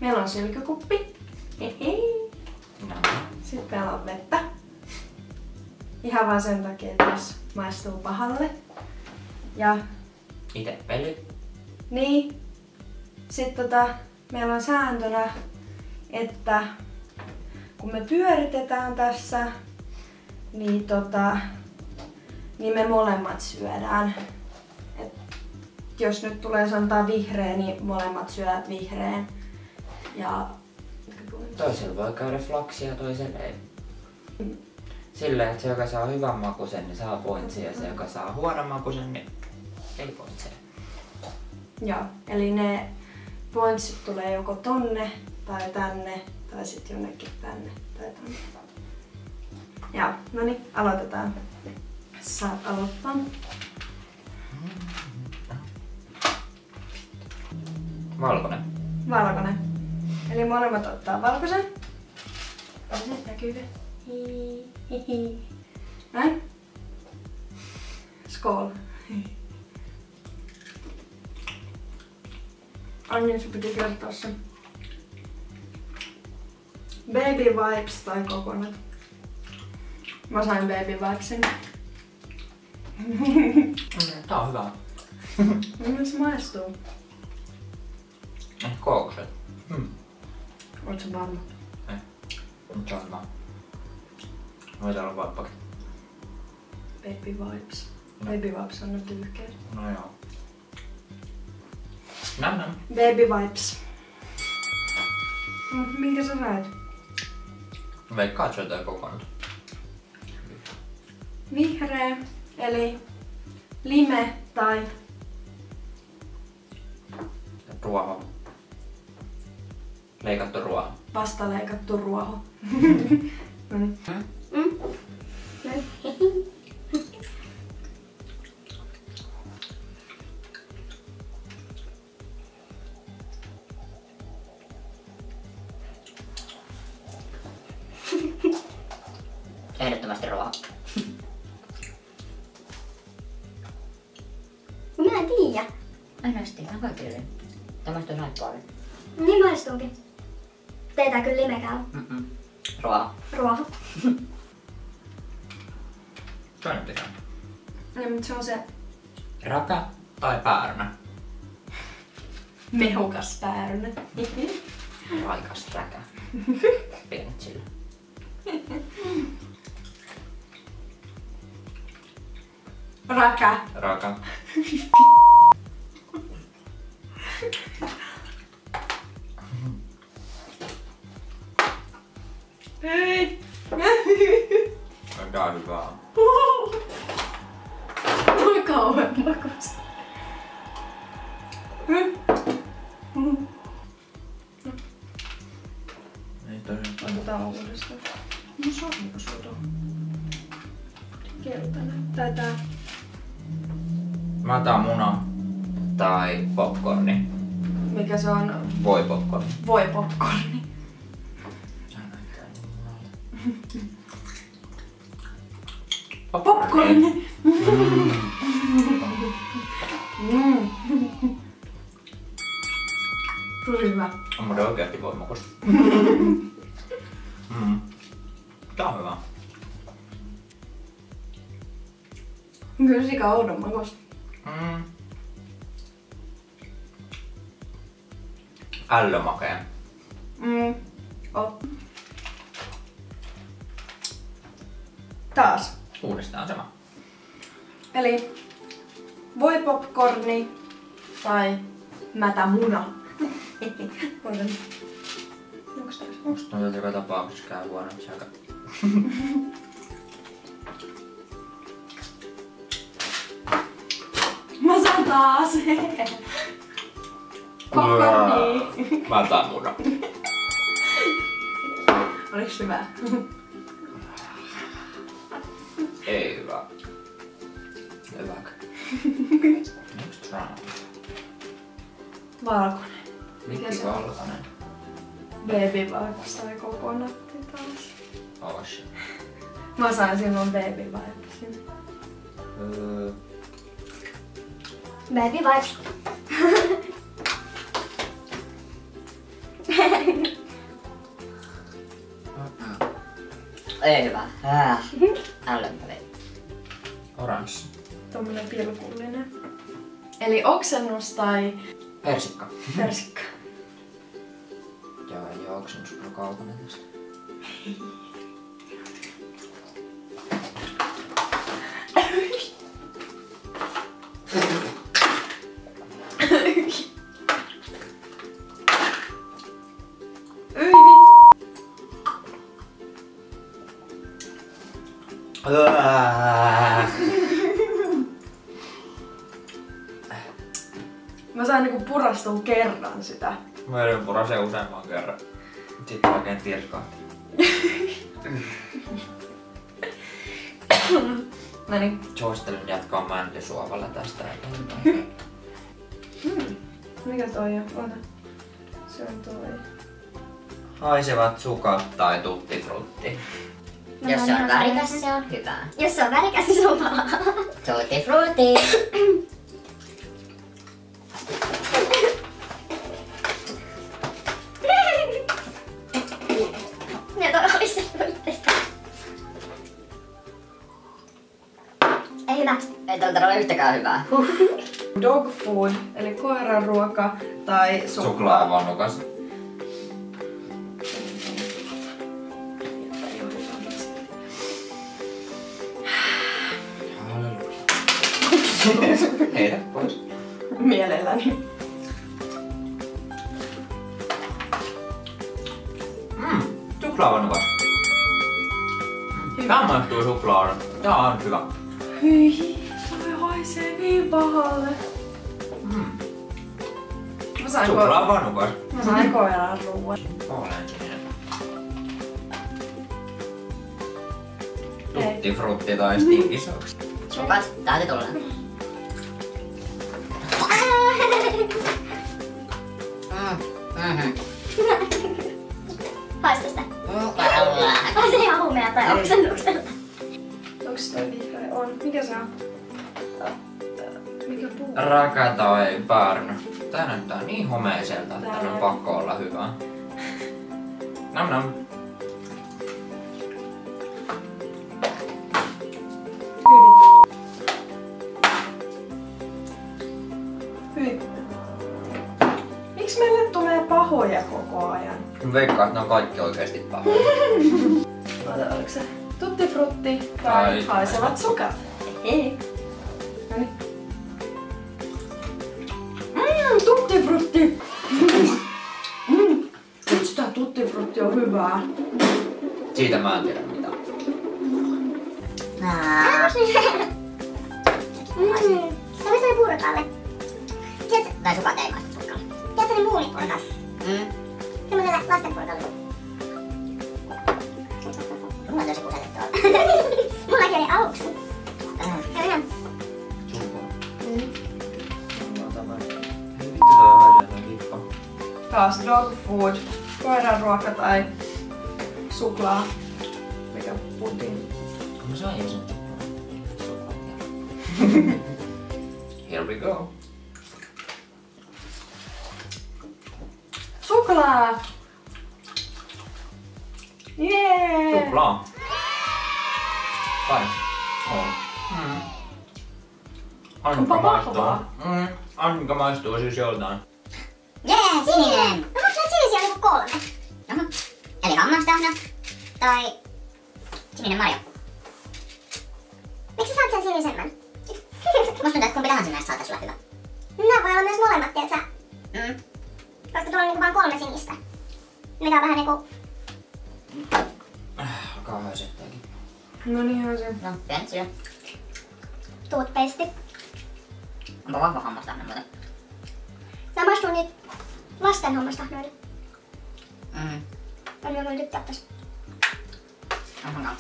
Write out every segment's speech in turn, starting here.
Meillä on sylkykuppi. Hei. No. Sitten meillä on vettä. Ihan vaan sen takia, että jos maistuu pahalle. Ja Ite peli. niin. Sitten meillä on sääntönä, että kun me pyöritetään tässä, niin, niin me molemmat syödään. Et jos nyt tulee sanotaan vihreä, niin molemmat syövät vihreän. Ja Toisella voi käydä flaksia ja toisella ei. Silleen, että se joka saa hyvän makuisen, niin saa pointsia ja se joka saa huonon makuisen, niin ei pointsia. joo, eli ne pointsit tulee joko tonne tai tänne tai sitten jonnekin tänne tai tänne. Joo, no niin, aloitetaan. Saat aloittaa. Valkoinen. Valkoinen. Eli molemmat ottaa valkoisen. Se näkyykö? Hihihi. Näin. Skål. Ai niin, se piti kertoa se. Baby Vibes tai kokonat. Mä sain Baby Vibesin. Tää on hyvä. Miltä se maistuu? Kookset. Oot sä varma? Ei. Nyt se on hyvä. Voi olla vaippakin. Baby Vibes. Baby Vibes on nyt tyyhkeä. No joo. Nam. Baby Vibes. Minkä sä sait? Veikkaat syötää kokonut. Vihreä, eli lime tai Ruoho. Leikattu ruoho. vastaleikattu ruoho. Noniin. Ehdottomasti ruoho. Mä en tiedä. Ainoasti, mä kaikille. Tämä maistuu saippaalle. Niin maistuukin. Teitä kyllä limekää. Ruoho. Ruoho. Toinen pitää. Ja, mutta se on se Räkä tai päärynä? mehukas päärynä. Raikas räkä. Pienet sillä. Räkä. Raka. Hei! Tää on hyvää. Voi kauhean makuista. Ei tosiaan. Otetaan uudestaan. No sopiiko sulla? Keltainen. Tai tää. Mä otan muna tai popcorni. Mikä se on? Voi popcorni. Voi popcorni. Popcorni. Tosi hyvä. On muuten oikeasti voimakas. Tää on hyvä. Kyllä sika oudon makuista. Ällömakea. Taas. Uudestaan sama. Eli voi popcorni tai mätä muna. Onks tässä? Musta tuntuu, että joka tapauksessa käy huonoksi aika. Mä saan taas. Popcorni. Mä otan muna. Oliks hyvä? Ei hyvä. Hyväkö? Next round. Valkoinen. Mikki se on? valkoinen. Baby Vibes tai kokonatti taas. Oh shit. Mä sain sinun Baby Vibesin. Baby Vibes. Ei hyvä. Ällömpeli. Oranssi. Tommonen pilkullinen. Eli oksennus tai Persikka. persikka. Joo, ei oo oksennus, kun on kaukana tästä. Mä sain niinku purastua kerran sitä. Mä yritän puraseen useamman kerran. Sitten oikein tirskahti. Noniin. Suosittelen jatkaa mäntysuovalla tästä eteenpäin. Mikä toi on? Ota. Se on toi. Haisevat sukat tai tuttifrutti. Jos se on värikäs, se on hyvä. Jos se on värikäs, niin se on paha. Tutti frutti. Ne toi haistelua itsestä. Ei hyvä. Ei tältä ole yhtäkään hyvää. Dog food, eli koiran ruoka tai Suklaavanukas. Heitä pois. Mielelläni. Suklaavanukas. Tää maistuu suklaalta. Tää on hyvä. Hyi, toi haisee niin pahalle. Suklaavanukas. Mä sain koiran ruoan. Vaaleansininen. Tuttifrutti tai stinkisoksi. Sukat, täytyy tulla. Haista sitä. Ai se ihan humea tai oksennukselta. Onks toi vihreä? On. Mikä se on? Mikä puu? Raka tai pärnä. Tää näyttää niin homeiselta, että tän on pakko olla hyvä. Nam nam. Hyi. Miksi meille tulee pahoja koko ajan? Veikkaan, että ne on kaikki oikeesti pahoja. Ota, oliko se tuttifrutti tai haisevat sukat? Hei. Noniin. Tuttifrutti! Nyt sitä tuttifrutti on hyvää. Siitä mä en tiedä mitään. Se oli puurokalle. Tai sukat ei maistu sukalle. Tiedätkö ne muumipuurokalle? Semmoiselle lasten puurokalle. Mulla on tosi kusetettua. Mullakin oli aluksi. Ja ihan. Vittu tää on haisee kippa. Taas dog food, koiran ruoka tai suklaa. Mikä putin? Mä sain jo sen suklaatia. Here we go. Suklaa! Jee! Suklaa. Tai. On. Onpa vahvaa. Annika maistuu siis joltain. Jee, sininen! No onks näitä sinisiä niinku 3? Jaha. Eli hammastahna tai sininen marja. Miksi sä saat sen sinisemmän? Musta tuntuu, että kumpi tahansa näistä saatais olla hyvä. Nää voi olla myös molemmat, tiiätsä? Koska tuolla on niinku vain 3 sinistä. Mikä on vähän niinku... Alkaa haisettaakin. No niinhän se. No, pienet syö. Toothpaste. Onpa vahva hammastahna muuten. Nää maistuu niitä lasten hammastahnoille. Mm. Paljon kyllä tykkää tästä. Onhan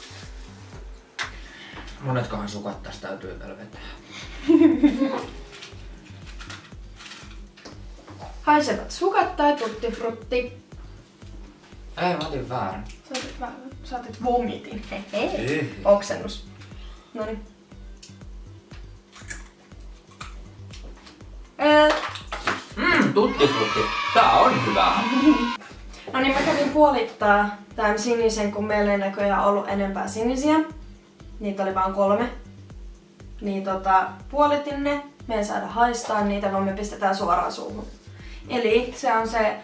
Monetkohan sukat tästä täytyy vielä vetää. Haisevat sukat tai tuttifrutti. Ei, mä otin väärin. Saatit vomitin. Ei. Oksennus. Noniin. Tuttifrutti. Tää on hyvää. No niin, mä kävin puolittaa tämän sinisen, kun meillä ei näköjään ollut enempää sinisiä. Niitä oli vaan 3. Niin puolitin ne. Me ei saada haistaa niitä, vaan me pistetään suoraan suuhun. Eli se on se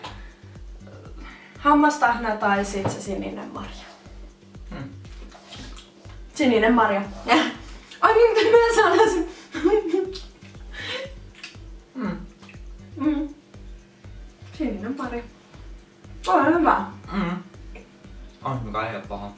hammastahna tai sit se sininen marja. Sininen marja. Ai niin, miten mä sanoisin? Sininen marja. On hyvä. On hyvä, ei oo paha.